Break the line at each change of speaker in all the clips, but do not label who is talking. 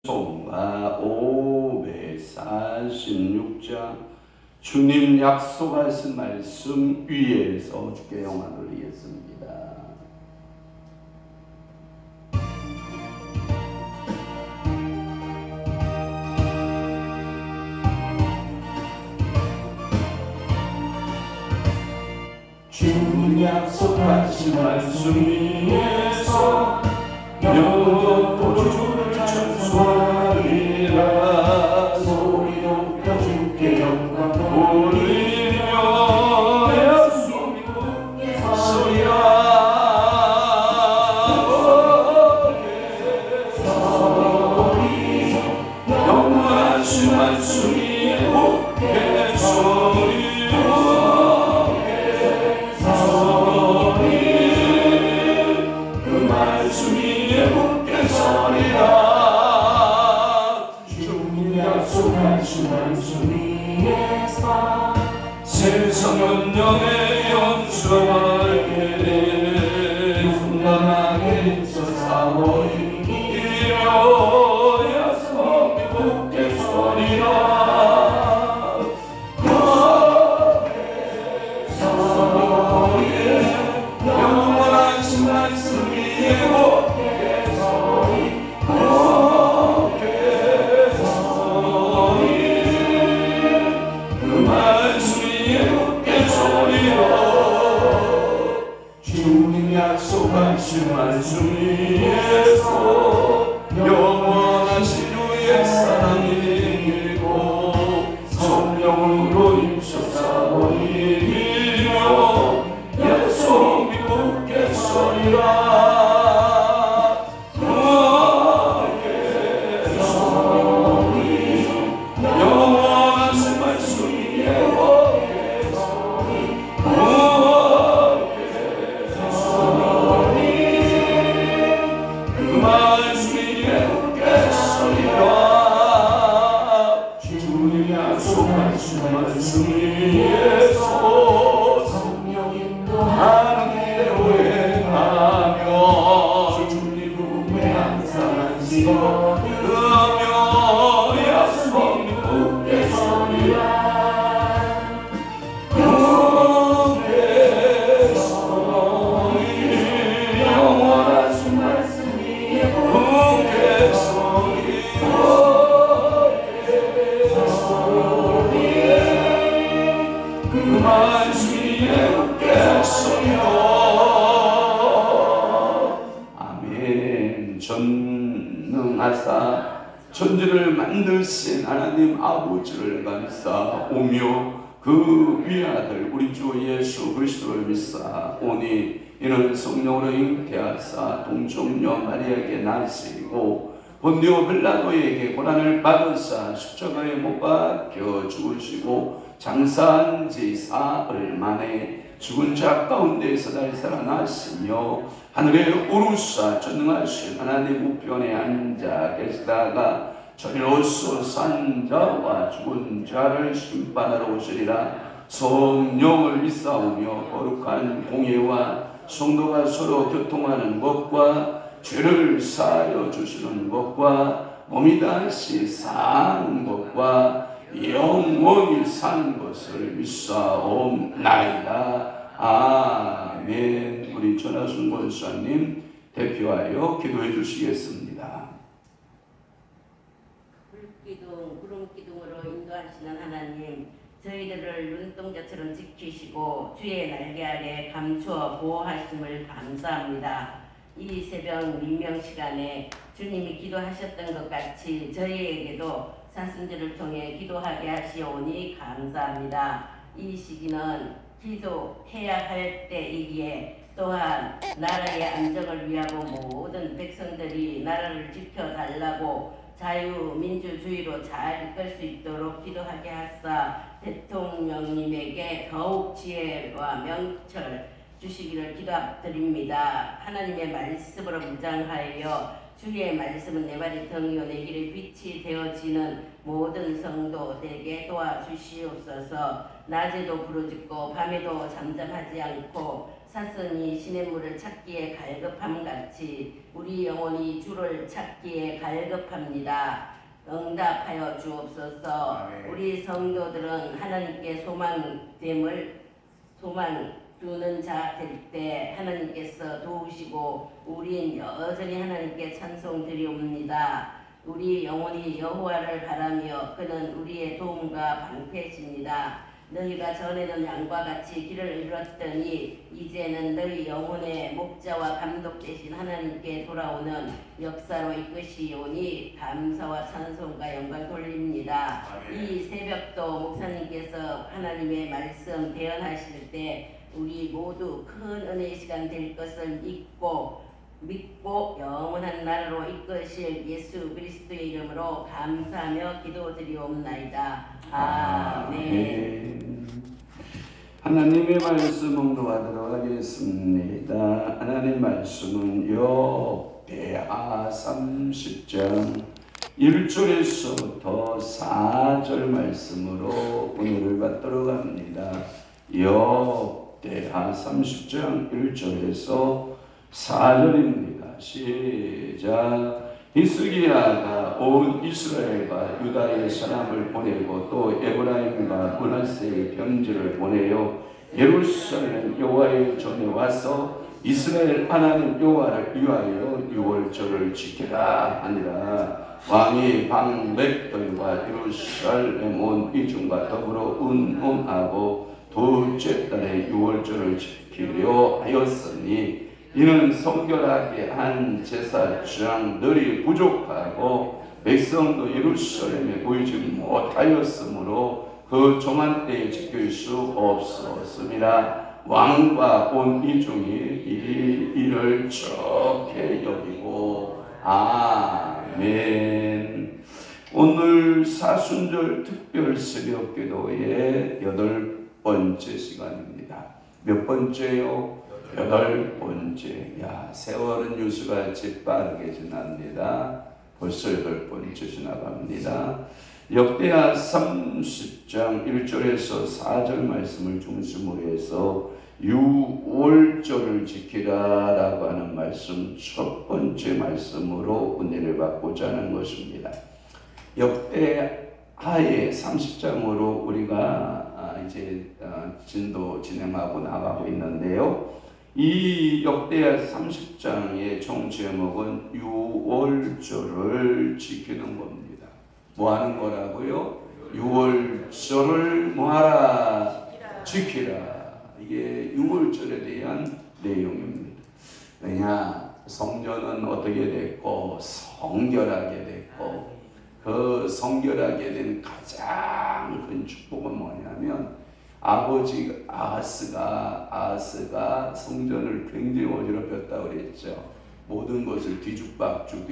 송가 546장 주님 약속하신 말씀 위에서 주께 영광 돌리겠습니다. 주님 약속하신 말씀 위에서 영원토록 주를 찬송하리라. 소리 높여 주께 영광 돌리며 약속이 굳게 서리라. 영원하신 말씀 위에 굳게 서리라. 세상 운명의 연수하게 훈남하게 있어서 이기려 약속이 굳게 서리라. 영원하신 말씀 위에 굳게 서리. 주님 약속하신 말씀 위에서 영원하신 주의 사랑이 일고 성령으로 임셔서 이기며 약속이 굳게 서리라. 영원하신 말씀 위에 말씀 위에서 성령 인도하는 대로 행하며 주님 품에 항상 안식하며 약속이 굳게 서리라. 굳게 서리. 영원하신 말씀 위에 굳게 서리. 아멘. 전능하사 천지를 만드신 하나님 아버지를 감사오며 그 위아들 우리 주 예수 그리스도를 믿사오니 이는 성령으로 잉태하사 동정녀 마리아에게 나시고 본디오 빌라도에게 고난을 받으사 십자가에 못 박혀 죽으시고 장사한 지 사흘 만에 죽은 자 가운데서 다시 살아나시며 하늘에 오르사 전능하신 하나님 우편에 앉아 계시다가 저리로서 산 자와 죽은 자를 심판하러 오시리라. 성령을 믿사오며 거룩한 공예와 성도가 서로 교통하는 것과 죄를 사하여 주시는 것과 몸이 다시 사는 것과 영원히 사는 것을 믿사옵나이다. 아멘. 우리 전하순 권사님 대표하여 기도해 주시겠습니다.
불기둥, 구름기둥으로 인도하시는 하나님, 저희들을 눈동자처럼 지키시고 주의 날개 아래 감추어 보호하심을 감사합니다. 이 새벽 민명 시간에 주님이 기도하셨던 것 같이 저희에게도 사순절을 통해 기도하게 하시오니 감사합니다. 이 시기는 기도해야 할 때이기에 또한 나라의 안정을 위하고 모든 백성들이 나라를 지켜달라고 자유민주주의로 잘 이끌 수 있도록 기도하게 하사 대통령님에게 더욱 지혜와 명철 주시기를 기도드립니다. 하나님의 말씀으로 무장하여 주의 말씀은 내 발의 등이요 내 길의 빛이 되어지는 모든 성도들에게 도와주시옵소서. 낮에도 부르짖고 밤에도 잠잠하지 않고 사슴이 시냇물을 찾기에 갈급함같이 우리 영혼이 주를 찾기에 갈급합니다. 응답하여 주옵소서. 우리 성도들은 하나님께 소망 두는 자 될 때 하나님께서 도우시고 우린 여전히 하나님께 찬송 드리옵니다. 우리 영혼이 여호와를 바라며 그는 우리의 도움과 방패십니다. 너희가 전에는 양과 같이 길을 잃었더니 이제는 너희 영혼의 목자와 감독 되신 하나님께 돌아오는 역사로 이끄시오니 감사와 찬송과 영광 돌립니다. 이 새벽도 목사님께서 하나님의 말씀 대언하실 때 우리 모두 큰 은혜의 시간 될 것을 믿고 영원한 나라로 이끄실 예수 그리스도의 이름으로 감사하며 기도드리옵나이다. 아멘.
하나님의 말씀 공독하도록 하겠습니다. 하나님의 말씀은 욥기하 30장 1절에서부터 4절 말씀으로 오늘을 받도록 합니다. 욥기하 30장 1절에서 4절입니다. 시작. 히스기야가 온 이스라엘과 유다의 사람을 보내고 또 에브라임과 므낫세의 병지를 보내요 예루살렘 여호와의 전에 와서 이스라엘 하나님 여호와를 위하여 유월절을 지키라 하니라. 왕이 방백들과 예루살렘 온 이중과 더불어 운동하고 둘째 달에 유월절을 지키려 하였으니 이는 성결하게 한 제사장들이 부족하고 백성도 예루살렘에 모이지 못하였으므로 그 종한 때에 지킬 수 없었습니다. 왕과 온 이중이 이 일을 좋게 여기고 아멘. 오늘 사순절 특별 새벽 기도의 8번째 시간입니다. 몇 번째요? 8번째. 야, 세월은 유수같이 빠르게 지납니다. 벌써 8번째 지나갑니다. 역대하 30장 1절에서 4절 말씀을 중심으로 해서 유월절을 지키라 라고 하는 말씀 첫 번째 말씀으로 은혜를 받고자 하는 것입니다. 역대하의 30장으로 우리가 이제 진행하고 나가고 있는데요. 이 역대하 30장의 총 제목은 유월절을 지키는 겁니다. 뭐 하는 거라고요? 유월절을 뭐하라? 지키라. 이게 유월절에 대한 내용입니다. 왜냐? 성전은 어떻게 됐고 성결하게 됐고 그 성결하게 된 가장 큰 축복은 뭐냐면 아버지 아하스가 성전을 굉장히 어지럽혔다고 그랬죠. 모든 것을 뒤죽박죽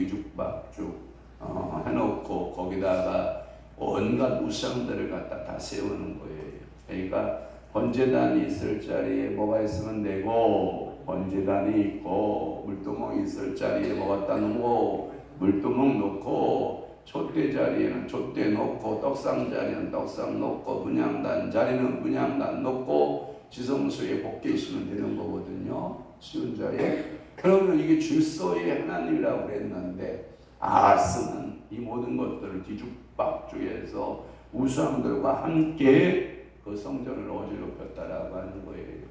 해놓고 거기다가 온갖 우상들을 갖다 다 세우는 거예요. 그러니까 번제단이 있을 자리에 뭐가 있으면 되고 번제단이 있고 물두멍이 있을 자리에 뭐가 갖다 놓고 물두멍 놓고 촛대 자리에는 촛대 놓고 떡상 자리에는 떡상 놓고 분향단 자리는 분향단 놓고 지성소에 복귀 있으면 되는 거거든요. 쉬운 자리에. 그러면 이게 질서의 하나님이라고 그랬는데 아하스는 이 모든 것들을 뒤죽박죽해서 우상들과 함께 그 성전을 어지럽혔다라고 하는 거예요.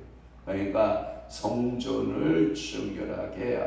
그러니까 성전을 성결하게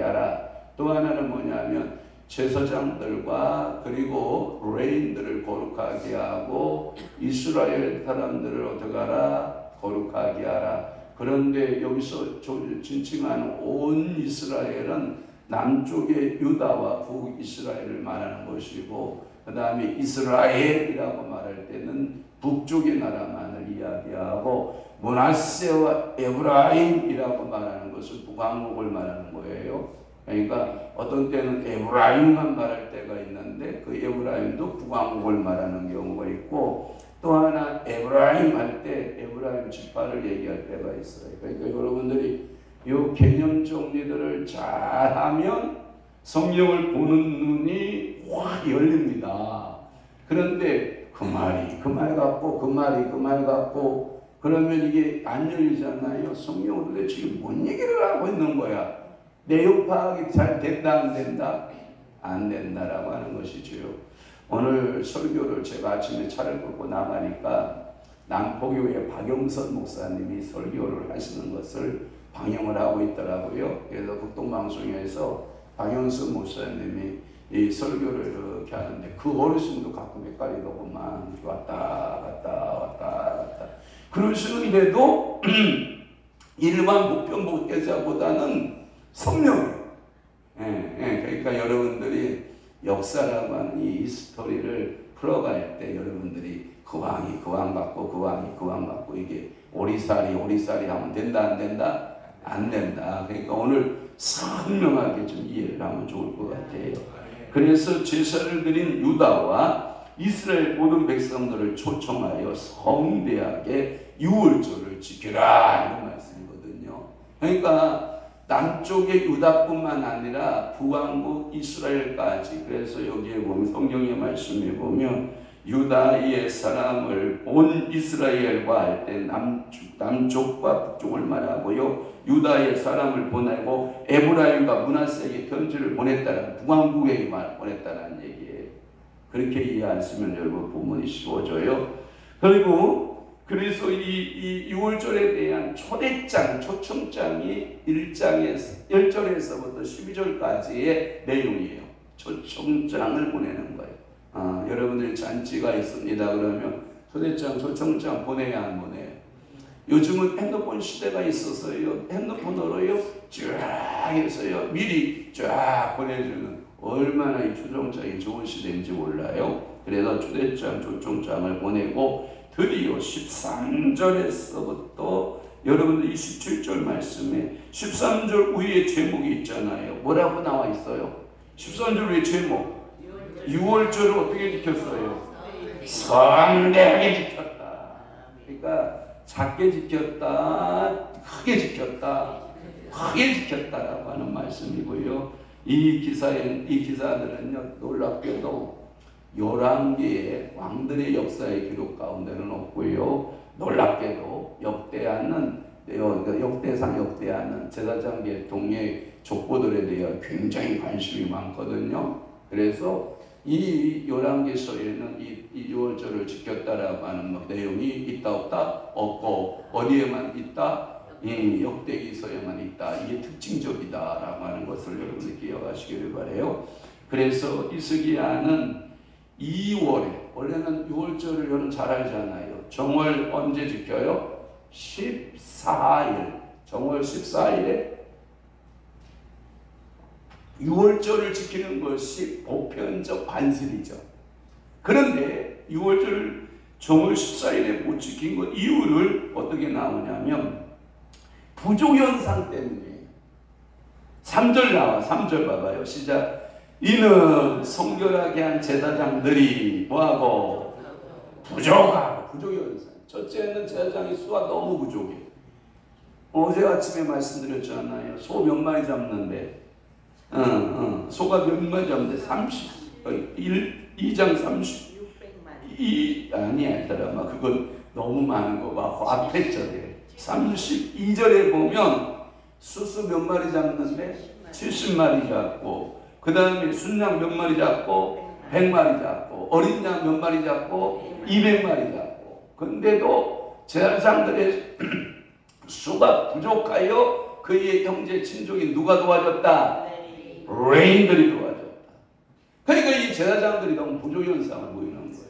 하라. 또 하나는 뭐냐면 제사장들과 그리고 레인들을 거룩하게 하고 이스라엘 사람들을 어떻게 하라? 거룩하게 하라. 그런데 여기서 진칭하는 온 이스라엘은 남쪽의 유다와 북이스라엘을 말하는 것이고 그 다음에 이스라엘이라고 말할 때는 북쪽의 나라만을 이야기하고 므낫세와 에브라임이라고 말하는 것은 북왕국을 말하는 거예요. 그러니까 어떤 때는 에브라임만 말할 때가 있는데 그 에브라임도 북왕국을 말하는 경우가 있고 또 하나 에브라임 할 때 에브라임 지파를 얘기할 때가 있어요. 그러니까 여러분들이 이 개념 정리들을 잘하면 성경을 보는 눈이 확 열립니다. 그런데 그 말 같고 그러면 이게 안 열리잖아요. 성령은 도대체 뭔 얘기를 하고 있는 거야? 내용 파악이 잘 된다 안 된다? 안 된다라고 하는 것이지요. 오늘 설교를 제가 아침에 차를 끌고 나가니까 남포교회 박영선 목사님이 설교를 하시는 것을 방영을 하고 있더라고요. 그래서 극동방송에서 박영선 목사님이 이 설교를 이렇게 하는데 그 어르신도 가끔 헷갈리더구만. 왔다 갔다 그러시는데도 일반 보편 목회자보다는 성령이에요. 그러니까 여러분들이 역사라고 하는 이 스토리를 풀어갈 때 여러분들이 그 왕이 그 왕 받고 그 왕이 그 왕 받고 이게 오리살이 하면 된다 안 된다? 안 된다. 그러니까 오늘 선명하게 좀 이해를 하면 좋을 것 같아요. 그래서 제사를 드린 유다와 이스라엘 모든 백성들을 초청하여 성대하게 유월절을 지키라 이런 말씀이거든요. 그러니까 남쪽의 유다뿐만 아니라 북왕국 이스라엘까지, 그래서 여기에 보면 성경의 말씀에 보면 유다의 사람을 온 이스라엘과 할 때 남쪽과 북쪽을 말하고요. 유다의 사람을 보내고 에브라임과 므낫세에게 편지를 보냈다는, 북왕국에게 보냈다는 얘기예요. 그렇게 이해하시면 여러분 부문이 쉬워져요. 그리고 그래서 이 6월절에 대한 초대장, 초청장이 1절에서부터 12절까지의 내용이에요. 초청장을 보내는 거예요. 여러분들이 잔치가 있습니다. 그러면 초대장, 초청장 보내야 안 보내요? 요즘은 핸드폰 시대가 있어서요. 핸드폰으로요. 쫙 해서요. 미리 쫙 보내주는, 얼마나 이 초청장이 좋은 시대인지 몰라요. 그래서 초대장, 초청장을 보내고 드디어 13절에서부터 여러분들 27절 말씀에 13절 위에 제목이 있잖아요. 뭐라고 나와 있어요? 13절 위에 제목. 6월절을 어떻게 지켰어요? 성대하게 지켰다. 그러니까 작게 지켰다, 크게 지켰다, 크게 지켰다라고 하는 말씀이고요. 이 기사들은요, 놀랍게도 11개의 왕들의 역사의 기록 가운데는 없고요. 놀랍게도 역대하는 제사장 계통의 족보들에 대해 굉장히 관심이 많거든요. 그래서 이 11개서에는 이 6월절을 지켰다라고 하는 내용이 있다 없다? 없고, 어디에만 있다? 역대기서에만 있다. 이게 특징적이다라고 하는 것을 여러분들 기억하시기를 바라요. 그래서 이스기야는 2월에, 원래는 6월절을 여러분 잘 알잖아요. 정월 언제 지켜요? 14일. 정월 14일에 6월절을 지키는 것이 보편적 관습이죠. 그런데 6월절을 정월 14일에 못 지킨 것 이유를 어떻게 나오냐면 부족현상 때문이에요. 3절 나와. 3절 봐봐요. 시작. 이는 성결하게 한 제사장들이 뭐하고? 부족하고. 부족현상. 첫째는 제사장의 수가 너무 부족해. 어제 아침에 말씀드렸잖아요. 소 몇 마리 잡는데 소가 몇 마리 잡는데 2장 30 아니야 사람아, 그건 너무 많은 거 봐. 앞에 절에 32절에 보면 수수 몇 마리 잡는데 70마리 잡고, 그 다음에 순양 몇 마리 잡고 100마리 잡고, 어린 양 몇 마리 잡고 200마리 잡고. 근데도 제사장들의 수가 부족하여 그의 형제 친족이 누가 도와줬다? 레인들이 도와줬다. 그러니까 이 제사장들이 너무 부족현상을 보이는 거예요.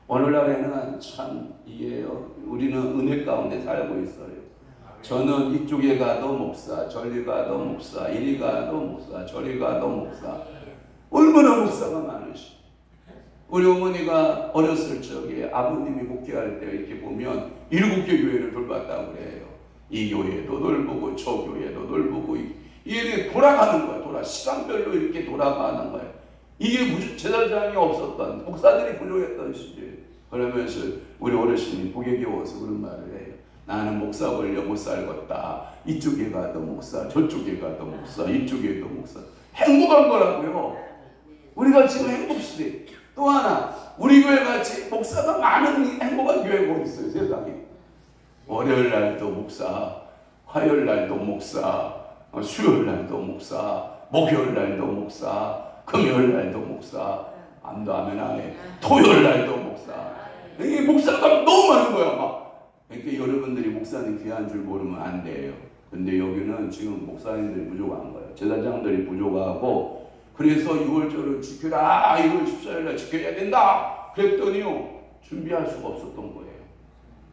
오늘날에는 참 이게요, 우리는 은혜 가운데 살고 있어요. 저는 이쪽에 가도 목사, 저리 가도 목사, 이리 가도 목사, 저리 가도 목사. 얼마나 목사가 많으시. 우리 어머니가 어렸을 적에 아버님이 목회할 때 이렇게 보면 7개 교회를 돌봤다고 그래요. 이 교회도 돌보고 저 교회도 돌보고, 이게 돌아가는 거야. 시간별로 이렇게 돌아가는 거야. 이게 무슨 제사장이 없었던, 목사들이 부족했던 시절. 그러면서 우리 어르신이 복에 겨워서 그런 말을 해요. 나는 목사 걸려 못 살겠다. 이쪽에 가도 목사, 저쪽에 가도 목사, 이쪽에도 목사. 행복한 거라고요. 우리가 지금 행복시대. 또 하나, 우리 교회 같이 목사가 많은 행복한 교회가 어디 있어요, 세상에. 월요일 날도 목사, 화요일 날도 목사, 수요일 날도 목사, 목요일 날도 목사, 금요일 날도 목사, 안도 하면 안 해. 토요일 날도 목사. 이게 목사가 너무 많은 거야, 막. 그러니까 여러분들이 목사님 귀한 줄 모르면 안 돼요. 근데 여기는 지금 목사님들이 부족한 거예요. 제사장들이 부족하고, 그래서 6월절을 지켜라. 6월 14일 날 지켜야 된다. 그랬더니요, 준비할 수가 없었던 거예요.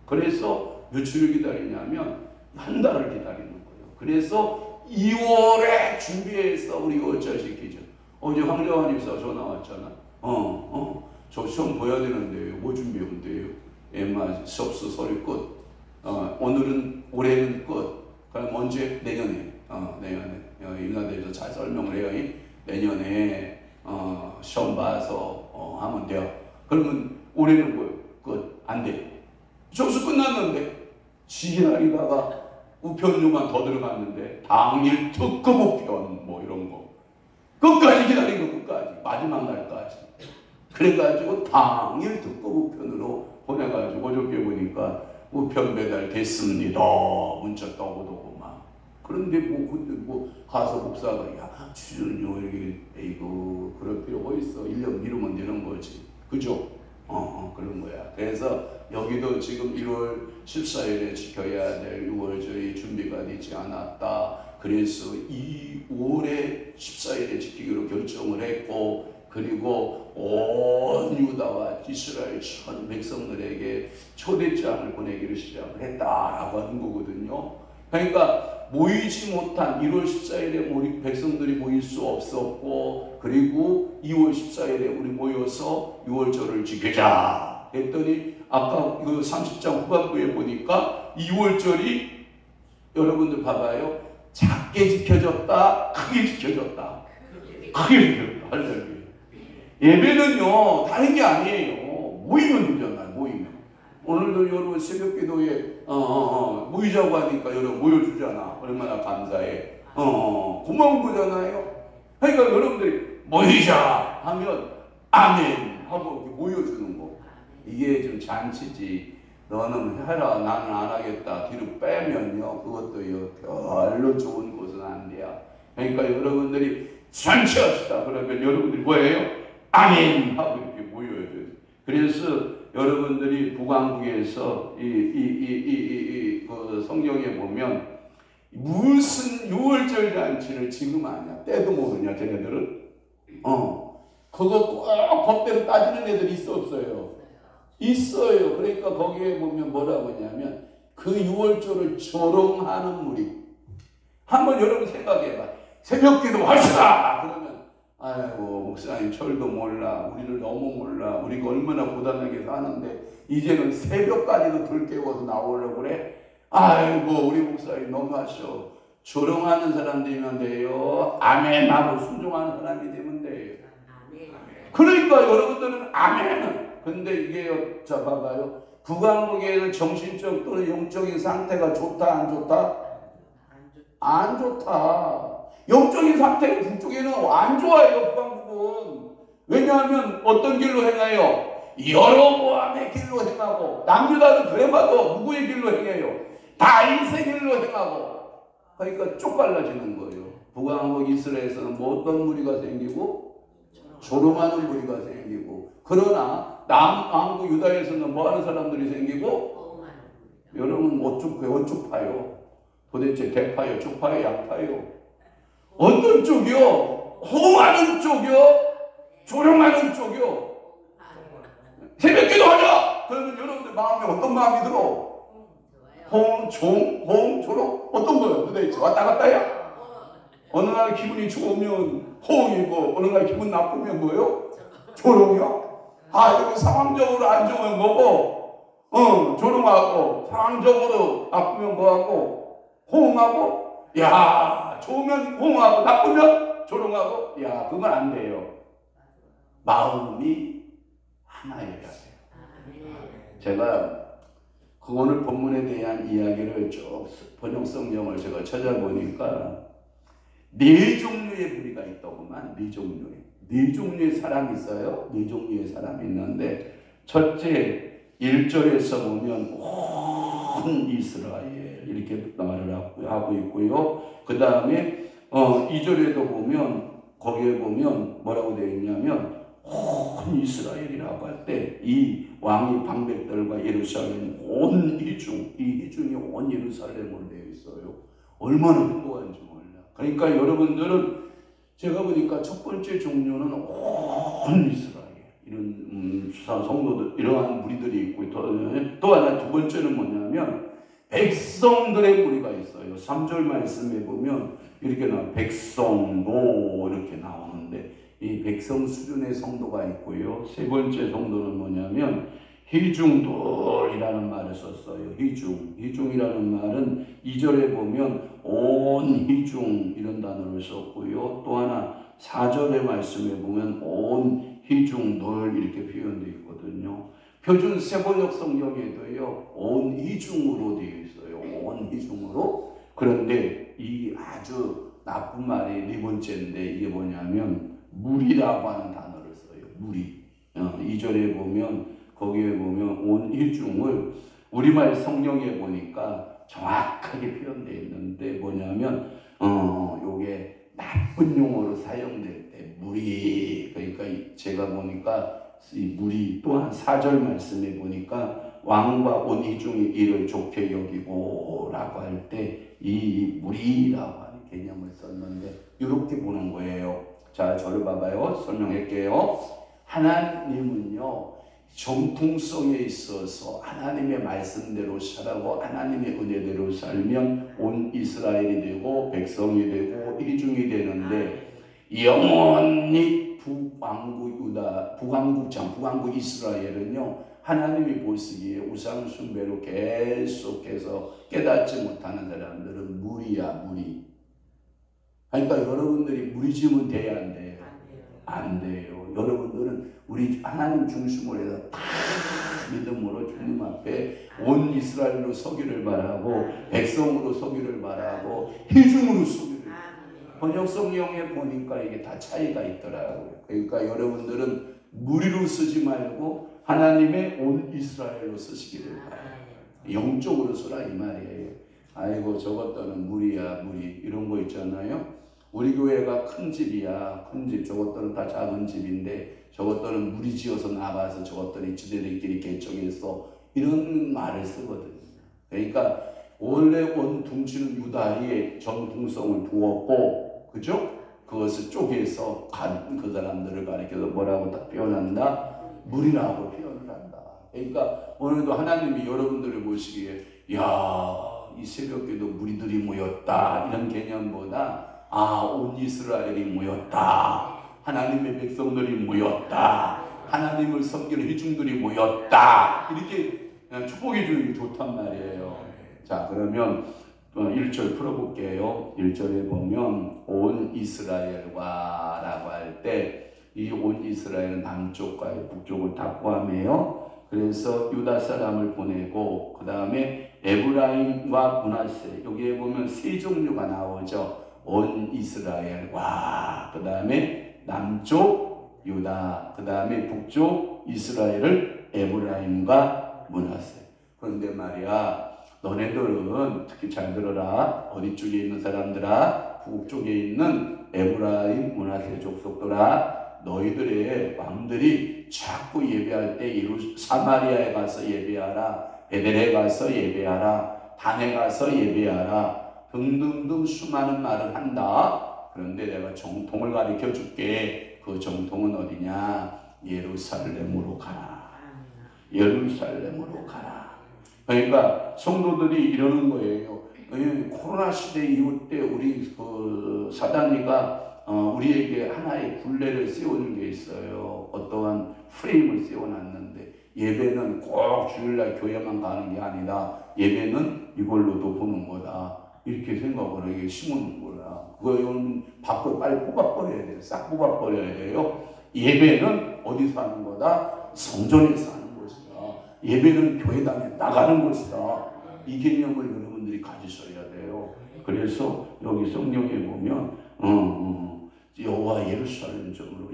그래서 며칠을 기다리냐면 한 달을 기다리는 거예요. 그래서 2월에 준비해서 우리 6월절 지키죠. 어제 황정환 입사 전화 왔잖아. 저 시험 보야 되는데요. 뭐 준비하면 돼요? 엠마 수업수 서류 끝. 올해는 끝. 그럼 언제? 내년에. 내년에. 인사대에서 잘 설명을 해요. 내년에 시험 봐서 하면 돼요. 그러면 올해는 뭐예요? 끝. 안 돼. 수업수 끝났는데 지기다리다가 우편료만 더 들어갔는데 당일 특급 우편 뭐 이런 거. 끝까지 기다린 거 끝까지. 마지막 날까지. 그래가지고 당일 특급 우편으로 보내가지고 어저께 보니까 우편 배달 됐습니다. 문자 떠오르고 막. 그런데 뭐 가서 목사가 야 주전요 이렇게 이거 그럴 필요가 있어. 1년 미루면 되는 거지. 그죠? 그런 거야. 그래서 여기도 지금 1월 14일에 지켜야 될 6월절이 준비가 되지 않았다. 그래서 2월에 14일에 지키기로 결정을 했고, 그리고 온 유다와 이스라엘 전 백성들에게 초대장을 보내기를 시작을 했다라고 하는 거거든요. 그러니까 모이지 못한 1월 14일에 우리 백성들이 모일 수 없었고, 그리고 2월 14일에 우리 모여서 6월절을 지키자 했더니 아까 그 30장 후반부에 보니까 2월절이 여러분들 봐봐요. 작게 지켜졌다, 크게 지켜졌다. 크게 지켜졌다. 할렐루야. 예배는요 다른 게 아니에요. 모이면 되잖아요. 모이면. 오늘도 여러분 새벽기도에 모이자고 하니까 여러분 모여주잖아. 얼마나 감사해. 고마운 거잖아요. 그러니까 여러분들이 모이자 하면 아멘 하고 이렇게 모여주는 거. 이게 좀 잔치지. 너는 해라 나는 안 하겠다 뒤로 빼면요 그것도요 별로 좋은 것은 안 돼요. 그러니까 여러분들이 잔치합시다 그러면 여러분들이 뭐예요? 아멘 하고 이렇게 모여야 돼요. 그래서 여러분들이 북왕국에서 그 성경에 보면 무슨 6월절 잔치를 지금 하냐 때도 모르냐 쟤네들은 그거 꼭 법대로 따지는 애들이 있어 없어요? 있어요. 그러니까 거기에 보면 뭐라고 하냐면 그 6월절을 조롱하는 무리. 한번 여러분 생각해봐. 새벽기도 합시다. 그러면 아이고 목사님 철도 몰라. 우리를 너무 몰라. 우리가 얼마나 고단하게 사는데 이제는 새벽까지도 덜 깨워서 나오려고 그래. 아이고 우리 목사님 너무 하셔. 조롱하는 사람 되면 돼요. 아멘 하고 순종하는 사람이 되면 돼요. 그러니까 여러분들은 아멘은 근데 이게요, 자, 봐봐요. 북왕국에는 정신적 또는 영적인 상태가 좋다, 안 좋다? 안 좋다. 영적인 상태가 북쪽에는 안 좋아요, 북왕국은. 왜냐하면 어떤 길로 행해요? 여로보암의 길로 행하고, 남유다는 그래봐도 누구의 길로 행해요? 다윗의 길로 행하고. 그러니까 쪽갈라지는 거예요. 북왕국 이스라엘에서는 뭐 어떤 무리가 생기고, 조롱하는 무리가 생기고, 그러나 남왕국 유다에서는 뭐 하는 사람들이 생기고? 여러분 어쪽 파요? 도대체 대파요? 쪽파요? 양파요? 어떤 쪽이요? 호응하는 쪽이요? 조롱하는 쪽이요? 새벽기도 하자! 그러면 여러분들 마음에 어떤 마음이 들어? 호응, 조롱? 어떤 거요? 도대체 왔다 갔다야? 어느 날 기분이 좋으면 호응이고 어느 날 기분 나쁘면 뭐요? 조롱이요? 이거 상황적으로 안 좋으면 뭐고? 조롱하고 상황적으로 나쁘면 뭐하고? 호응하고? 야 좋으면 호응하고 나쁘면 조롱하고? 야 그건 안 돼요. 마음이 하나여야 돼요. 제가 오늘 본문에 대한 이야기를 쭉 번역 성경을 제가 찾아보니까 네 종류의 무리가 있더구만. 네 종류의 사람이 있어요. 네 종류의 사람이 있는데 첫째 1절에서 보면 이스라엘 이렇게 말을 하고 있고요. 그 다음에 2절에도 보면 거기에 보면 뭐라고 되어 있냐면 온 이스라엘이라고 할 때 이 왕이 방백들과 예루살렘 온 희중, 이 희중이 온 예루살렘으로 되어 있어요. 얼마나 행복한지 몰라. 그러니까 여러분들은 제가 보니까 첫 번째 종류는 온 이스라엘 이런 성도들 이러한 무리들이 있고 또 하나 두 번째는 뭐냐면 백성들의 무리가 있어요. 3절 말씀에 보면 이렇게 백성도 이렇게 나오는데 이 백성 수준의 성도가 있고요. 세 번째 성도는 뭐냐면 희중들이라는 말을 썼어요. 희중이라는 말은 2절에 보면 온 희중 이런 단어를 썼고요. 또 하나 4절의 말씀에 보면 온 희중들 이렇게 표현되어 있거든요. 표준 세번역 성경에도요 온 희중으로 되어 있어요. 온 희중으로. 그런데 이 아주 나쁜 말이 네 번째인데 이게 뭐냐면 무리라고 하는 단어를 써요. 무리. 2절에 보면 거기에 보면 온 희중을 우리말 성경에 보니까 정확하게 표현되어 있는데 뭐냐면 요게 나쁜 용어로 사용될 때 무리. 그러니까 제가 보니까 이 무리 또한 4절 말씀에 보니까 왕과 온 희중이 이를 좋게 여기고 라고 할 때 이 무리라고 하는 개념을 썼는데 이렇게 보는 거예요. 자, 저를 봐봐요. 설명할게요. 하나님은요 정통성에 있어서 하나님의 말씀대로 살고 하나님의 은혜대로 살면 온 이스라엘이 되고 백성이 되고 희중이 되는데 영원히 북왕국 이스라엘은요 하나님이 보시기에 우상 숭배로 계속해서 깨닫지 못하는 사람들은 무리야, 무리. 그러니까 여러분들이 무리지면 돼야 안 돼요? 안 돼요. 여러분들은 우리 하나님 중심으로 해서 다 믿음으로 주님 앞에 온 이스라엘로 서기를 바라고 백성으로 서기를 바라고 희중으로 서기를 바라고. 번역 성경에 보니까 이게 다 차이가 있더라고요. 그러니까 여러분들은 무리로 쓰지 말고 하나님의 온 이스라엘로 쓰시기를 바라요. 영적으로 쓰라 이 말이에요. 아이고 저것들은 무리야 무리 이런 거 있잖아요. 우리 교회가 큰 집이야. 큰 집. 저것들은 다 작은 집인데 저것들은 무리 지어서 나가서 저것들이 지들끼리 개척해서 이런 말을 쓰거든요. 그러니까 원래 온 둥치는 유다의 정통성을 두었고 그죠? 그것을 쪼개서 간 그 사람들을 가리켜서 뭐라고 다 표현한다? 무리라고 표현을 한다. 그러니까 오늘도 하나님이 여러분들을 보시기에 이 새벽에도 무리들이 모였다 이런 개념보다 온 이스라엘이 모였다. 하나님의 백성들이 모였다. 하나님을 섬기는 희중들이 모였다. 이렇게 축복해 주는 게 좋단 말이에요. 자, 그러면 1절 풀어볼게요. 1절에 보면 온 이스라엘과 라고 할 때 이 온 이스라엘은 남쪽과 북쪽을 다 포함해요. 그래서 유다 사람을 보내고 그 다음에 에브라임과 므낫세 여기에 보면 세 종류가 나오죠. 온 이스라엘과 그 다음에 남쪽 유다 그 다음에 북쪽 이스라엘을 에브라임과 므낫세. 그런데 말이야 너네들은 특히 잘 들어라. 어디 쪽에 있는 사람들아 북쪽에 있는 에브라임 므낫세 족속들아 너희들의 왕들이 자꾸 예배할 때 사마리아에 가서 예배하라. 베델에 가서 예배하라. 단에 가서 예배하라. 등등등 수많은 말을 한다. 그런데 내가 정통을 가르쳐 줄게. 그 정통은 어디냐? 예루살렘으로 가라. 예루살렘으로 가라. 그러니까 성도들이 이러는 거예요. 코로나 시대 이후 때 우리 사단이가 우리에게 하나의 굴레를 씌우는 게 있어요. 어떠한 프레임을 씌워놨는데 예배는 꼭 주일날 교회만 가는 게 아니다. 예배는 이걸로도 보는 거다. 이렇게 생각을 하게 심은 거라. 그건 밖으로 빨리 뽑아버려야 돼요. 싹 뽑아버려야 돼요. 예배는 어디서 하는 거다? 성전에서 하는 것이다. 예배는 교회당에 나가는 것이다. 이 개념을 여러분들이 가지셔야 돼요. 그래서 여기 성경에 보면 여호와 예루살렘 전으로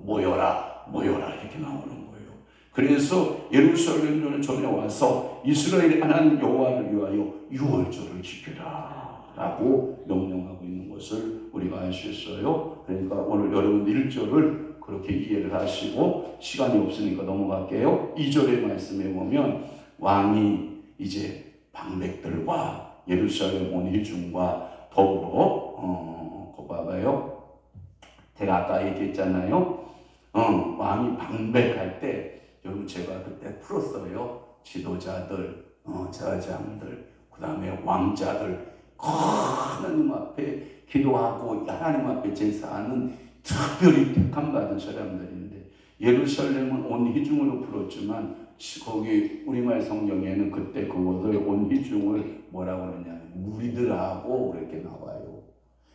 모여라 이렇게 나오는 거예요. 그래서 예루살렘 전에 와서 이스라엘 하나님 여호와를 위하여 유월절을 지켜라 라고 명령하고 있는 것을 우리가 알 수 있어요. 그러니까 오늘 여러분 1절을 그렇게 이해를 하시고, 시간이 없으니까 넘어갈게요. 2절의 말씀에 보면 왕이 이제 방백들과 예루살렘 온 회중과 더불어 거 봐봐요. 제가 아까 얘기했잖아요. 왕이 방백할 때, 여러분 제가 그때 풀었어요. 지도자들, 저장들, 그 다음에 왕자들, 하나님 앞에 기도하고 하나님 앞에 제사하는 특별히 택함 받은 사람들인데, 예루살렘은 온 회중으로 풀었지만 거기 우리말 성경에는 그때 그것을 온 회중을 뭐라고 그러냐면 무리들하고 그렇게 나와요.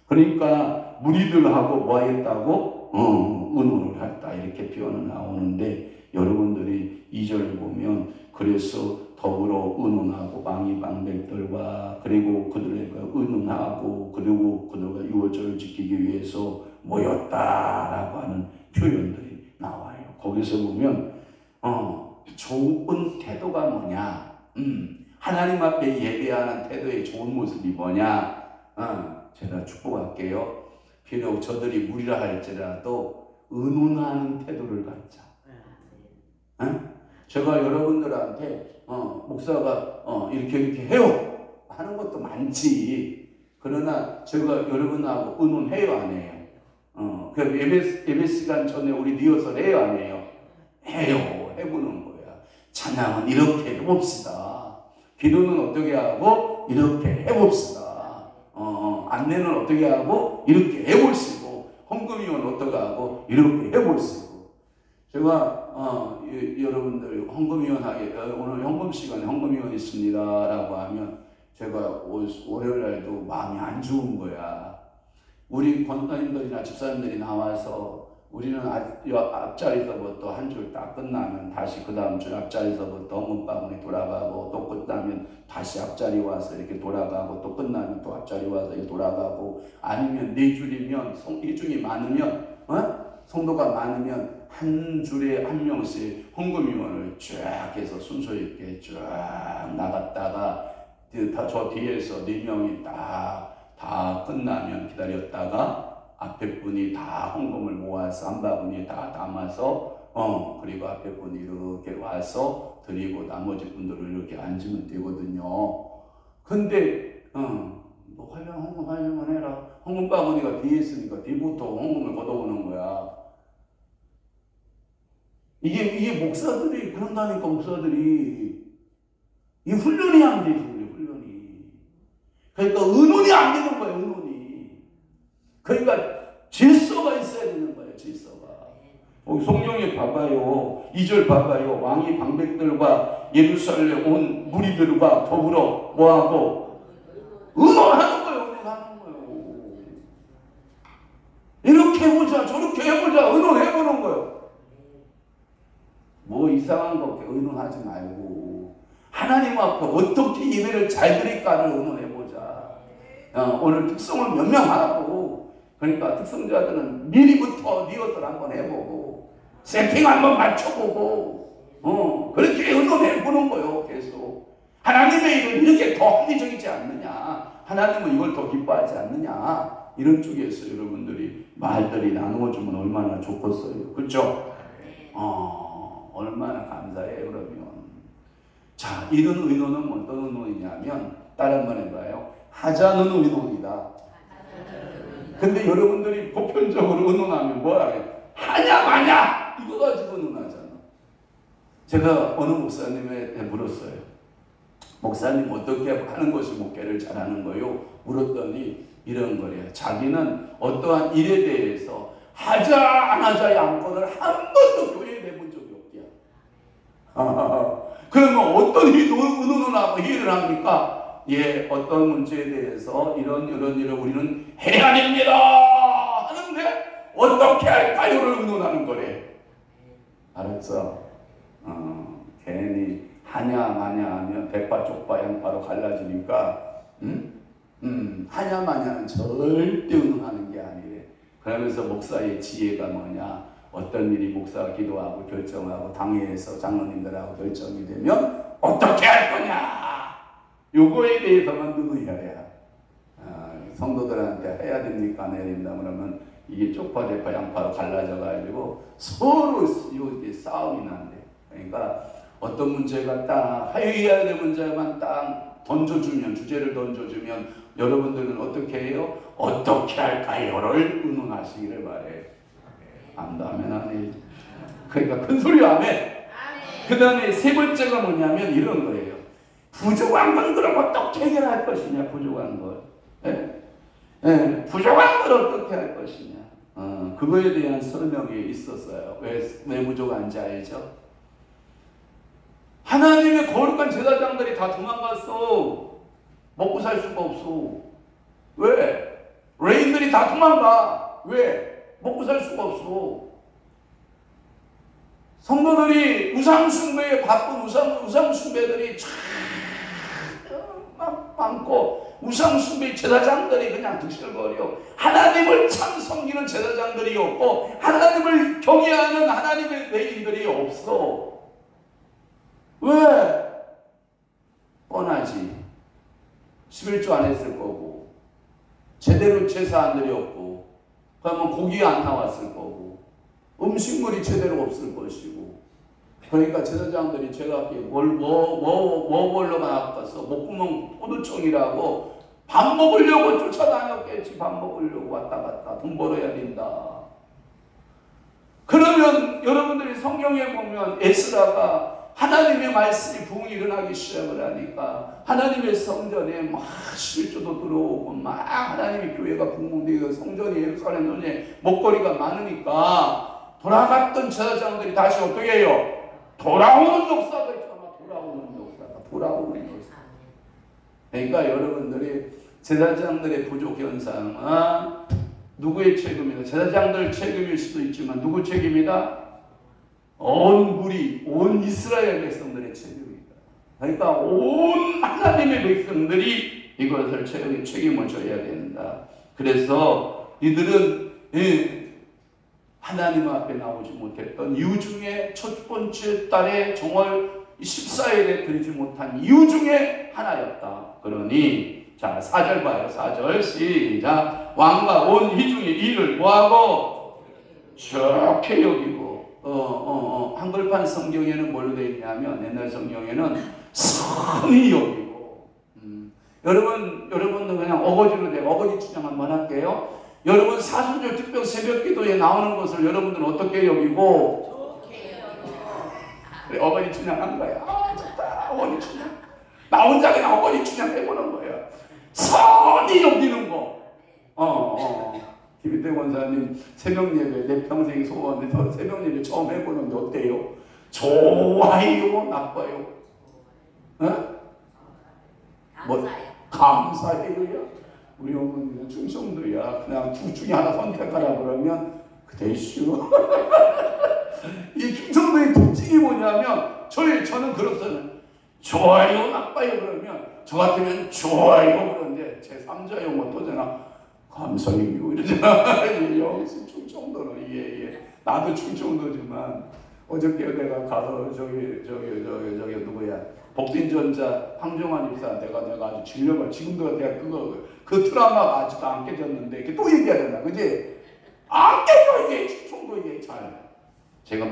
그러니까 무리들하고 뭐 했다고? 의논을 했다 이렇게 표현은 나오는데, 여러분들이 2절을 보면 그래서 더불어 의논하고 왕이 방백들과 그리고 그들과 의논하고 그리고 그들과 유월절을 지키기 위해서 모였다라고 하는 표현들이 나와요. 거기서 보면 좋은 태도가 뭐냐? 하나님 앞에 예배하는 태도의 좋은 모습이 뭐냐? 제가 축복할게요. 비록 저들이 무리라 할지라도 의논하는 태도를 갖자. 제가 여러분들한테 목사가 이렇게 해요 하는 것도 많지. 그러나 제가 여러분하고 의논해요 안 해요? 그 예배 시간 전에 우리 리허설 해요 안 해요? 해요. 해보는 거야. 찬양은 이렇게 해봅시다. 기도는 어떻게 하고 이렇게 해봅시다. 안내는 어떻게 하고 이렇게 해보시고, 헌금이면 어떻게 하고 이렇게 해보시고. 제가 여러분들 헌금위원하게 오늘 헌금 시간에 헌금위원 있습니다 라고 하면 제가 월요일 날도 마음이 안 좋은 거야. 우리 권사님들이나 집사님들이 나와서 우리는 앞자리에서부터 한 줄 딱 끝나면 다시 그 다음 줄 앞자리에서부터 헌금바구니 돌아가고, 또 끝나면 다시 앞자리 와서 이렇게 돌아가고, 또 끝나면 또 앞자리 와서 이렇게 돌아가고, 아니면 4줄이면 이중이 많으면 성도가 많으면 한 줄에 한 명씩 헌금위원을 쫙 해서 순서 있게 쫙 나갔다가 저 뒤에서 4명이 다 끝나면 기다렸다가 앞에 분이 다 헌금을 모아서 한 바구니에 다 담아서 그리고 앞에 분이 이렇게 와서 드리고 나머지 분들을 이렇게 앉으면 되거든요. 근데 너 하려면 헌금 하려면 해라. 헌금 바구니가 뒤에 있으니까 뒤부터 헌금을 걷어오는 거야. 이게 목사들이 그런다니까. 목사들이 이 훈련이 안 돼 있어. 훈련이. 그러니까 의논이 안 되는 거예요. 의논이. 그러니까 질서가 있어야 되는 거예요. 질서가. 성경에 봐봐요. 2절 봐봐요. 왕이 방백들과 예루살렘 온 무리들과 더불어 뭐하고 의논하는 거예요. 의논하는 거예요. 이렇게 해보자 저렇게 해보자 의논해보는 거예요. 뭐 이상한 거 의논하지 말고 하나님 앞에 어떻게 예배를 잘 드릴까를 의논해보자. 오늘 특성을 명명하고, 그러니까 특성자들은 미리부터 리허설 한번 해보고 세팅 한번 맞춰보고 그렇게 의논해보는 거예요. 계속 하나님의 일은 이렇게 더 합리적이지 않느냐, 하나님은 이걸 더 기뻐하지 않느냐, 이런 쪽에서 여러분들이 말들이 나누어주면 얼마나 좋겠어요. 그렇죠? 얼마나 감사해요. 그러면 자, 이런 의논은 어떤 의논이냐면 따라 한번 해봐요. 하자는 의논이다. 근데 여러분들이 보편적으로 의논하면 뭐라 해요? 하냐 마냐 이거 가지고 의논하잖아. 제가 어느 목사님한테 물었어요. 목사님 어떻게 하는 것이 목회를 잘하는 거요? 물었더니 이런 거래요. 자기는 어떠한 일에 대해서 하자 안 하자의 안건을 한 번도 교회에 내본 적이 없대요. 그러면 어떤 의논을 하고 회의를 합니까? 예, 어떤 문제에 대해서 이런 일을 우리는 해야 됩니다 하는데 어떻게 할까요를 의논하는 거래. 알았어? 괜히 하냐 마냐 하면 백파 쪽파 양파로 갈라지니까 하냐 마냐는 절대 의논하는 게 아니래. 그러면서 목사의 지혜가 뭐냐? 어떤 일이 목사가 기도하고 결정하고 당회에서 장로님들하고 결정이 되면 어떻게 할 거냐, 요거에 대해서만 누누이야야. 성도들한테 해야 됩니까 안 해야 된다 그러면 이게 쪽파대파 양파로 갈라져 가지고 서로 이게 싸움이 난대. 그러니까 어떤 문제가 딱 해야 될 문제만 딱 던져주면, 주제를 던져주면 여러분들은 어떻게 해요? 어떻게 할까요?를 의논하시기를 바래. 안다면 아멘. 그러니까 큰 소리 아멘. 그 다음에 세 번째가 뭐냐면 이런 거예요. 부족한 건 그럼 어떻게 해결할 것이냐, 부족한 걸. 예? 예, 부족한 걸 어떻게 할 것이냐. 그거에 대한 설명이 있었어요. 왜 부족한지 알죠? 하나님의 거룩한 제사장들이 다 도망갔어. 먹고 살 수가 없어. 왜? 레인들이 다 도망가. 왜? 먹고 살 수가 없어. 성도들이 우상숭배에 바쁜 우상숭배들이 막 많고 우상숭배 제사장들이 그냥 득실거려. 하나님을 참 섬기는 제사장들이 없고 하나님을 경외하는 하나님의 레인들이 없어. 왜? 뻔하지. 11조 안 했을 거고 제대로 제사한들이 없고 그러면 고기 안 나왔을 거고 음식물이 제대로 없을 것이고 그러니까 제사장들이 제가 뭘로 나갔어? 목구멍 포도청이라고 밥 먹으려고 쫓아다녔겠지. 밥 먹으려고 왔다 갔다 돈 벌어야 된다. 그러면 여러분들이 성경에 보면 에스라가 하나님의 말씀이 부흥이 일어나기 시작을 하니까 하나님의 성전에 막 11조도 들어오고 막 하나님의 교회가 부흥되고 성전이 예루살렘 전에 먹거리가 많으니까 돌아갔던 제사장들이 다시 어떻게 해요? 돌아오는 역사가 있잖아. 돌아오는 역사. 그러니까 여러분들이 제사장들의 부족 현상은 누구의 책임이다? 제사장들 책임일 수도 있지만 누구 책임이다? 온 무리, 온 이스라엘 백성들의 책임이다. 그러니까 온 하나님의 백성들이 이것을 책임을 져야 된다. 그래서 이들은 하나님 앞에 나오지 못했던 이유 중에 첫 번째 달에 정월 14일에 드리지 못한 이유 중에 하나였다. 그러니 자 4절 봐요. 4절 시작. 왕과 온 회중이 이를 뭐하고 좋게 여기고 한글판 성경에는 뭘로 되어 있냐면 옛날 성경에는 선히 여기고 여러분도 그냥 어거지로 내가 어거지 추정 한번 할게요. 여러분 사순절 특별 새벽기도에 나오는 것을 여러분들은 어떻게 여기고? 그래, 어거지 추정한 거야. 좋다. 어거지 추정. 나 혼자 그냥 어거지 추정 해보는 거야. 선히 여기는 거. 김희태 권사님 새벽 예배 내 평생 소원에서 새벽 예배 처음 해보는데 어때요? 좋아요? 나빠요? 감사해요? 우리 어머니는 충청도야. 그냥 둘 중에 하나 선택하라 그러면 그대슈. 이 충청도의 특징이 뭐냐면 저는 그렇잖아요. 좋아요? 나빠요? 그러면 저 같으면 좋아요 그러는데 제 3자 용어 또잖아. 감사해요 이러잖아. 역시 충청도는 예. 나도 충청도지만 어저께 내가 가서 저기 누구야 복진전자 황정환 입사 내가 아주 질려가 지금도 내가 그 트라우마가 아직도 안 깨졌는데 이게 또 얘기해야 된다, 그지? 안 깨져 이게 충청도 이게 잘. 제가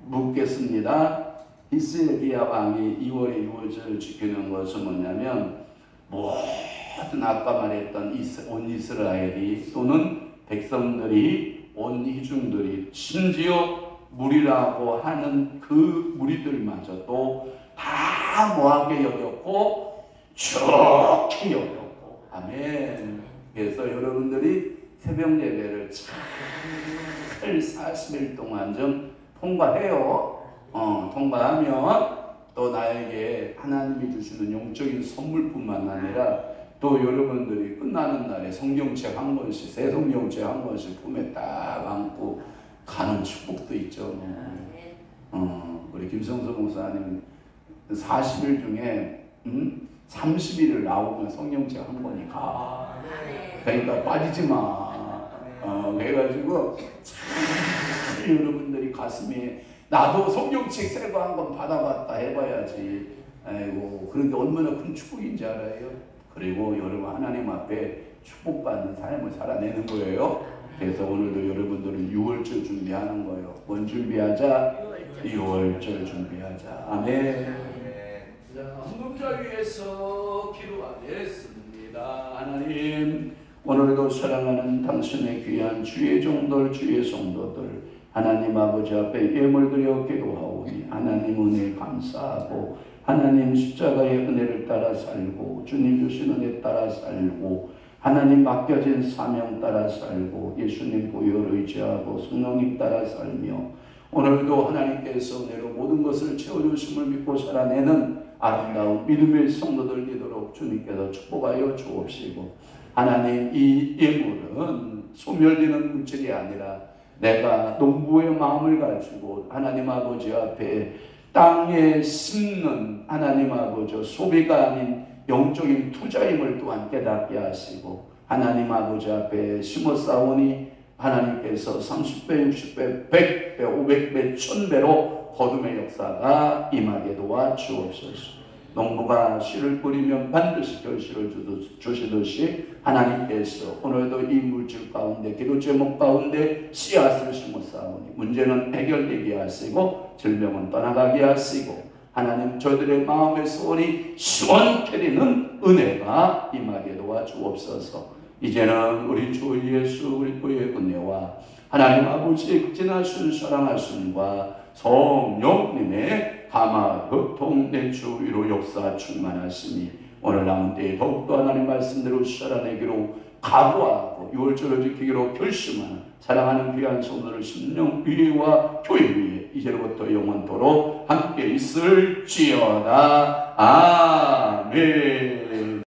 묻겠습니다. 히스기야 왕이 2월에 유월절을 지키는 것은 뭐냐면 모든 아까 말했던 온 이스라엘이 또는 백성들이 온 회중들이 심지어 무리라고 하는 그 무리들마저도 다 뭐하게 여겼고 좋게 여겼고 아멘. 그래서 여러분들이 새벽 예배를 잘 40일 동안 좀 통과해요. 통과하면 또 나에게 하나님이 주시는 영적인 선물뿐만 아니라 또 여러분들이 끝나는 날에 성경책 한 권씩, 새 성경책 한 권씩 품에 딱 안고 가는 축복도 있죠. 우리 김성수 목사님 40일 중에 30일을 나오면 성경책 한 권이 가. 그러니까 빠지지 마. 그래가지고 여러분들이 가슴에 나도 성경책 새거 한번 받아봤다 해봐야지. 아이고, 그런데 얼마나 큰 축복인지 알아요? 그리고 여러분 하나님 앞에 축복받는 삶을 살아내는 거예요. 그래서 오늘도 여러분들은 6월절 준비하는 거예요. 뭔 준비하자? 6월절 준비하자. 아멘. 자, 헌금자 위에서 기도하겠습니다. 하나님, 오늘도 사랑하는 당신의 귀한 주의 종들, 주의 성도들, 하나님 아버지 앞에 예물 드려 기도하오니 하나님 은혜 감사하고 하나님 십자가의 은혜를 따라 살고 주님 주신 은혜 따라 살고 하나님 맡겨진 사명 따라 살고 예수님 보혈 의지하고 성령님 따라 살며 오늘도 하나님께서 은혜로 모든 것을 채워주심을 믿고 살아내는 아름다운 믿음의 성도들 되도록 주님께서 축복하여 주옵시고 하나님 이 예물은 소멸되는 물질이 아니라 내가 농부의 마음을 가지고 하나님 아버지 앞에 땅에 심는 하나님 아버지 소비가 아닌 영적인 투자임을 또한 깨닫게 하시고 하나님 아버지 앞에 심었사오니 하나님께서 30배, 60배, 100배, 500배, 1000배로 거둠의 역사가 임하게 도와주옵소서. 농부가 씨를 뿌리면 반드시 결실을 주시듯이 하나님께서 오늘도 이 물질 가운데 기도 제목 가운데 씨앗을 심었사오니 문제는 해결되게 하시고 질병은 떠나가게 하시고 하나님 저들의 마음의 소원이 시원케 되는 은혜가 임하게 도와주옵소서. 이제는 우리 주 예수 그리스도의 은혜와 하나님 아버지의 지나신 사랑하심과 성령님의 감화 교통 내주 위로 역사 충만하시니 오늘 남은 때에 더욱더 하나님 말씀대로 살아내기로 각오하고 6월절을 지키기로 결심하는 사랑하는 귀한 성도들 심령 위와 교회 위에 이제로부터 영원토록 함께 있을지어다. 아멘.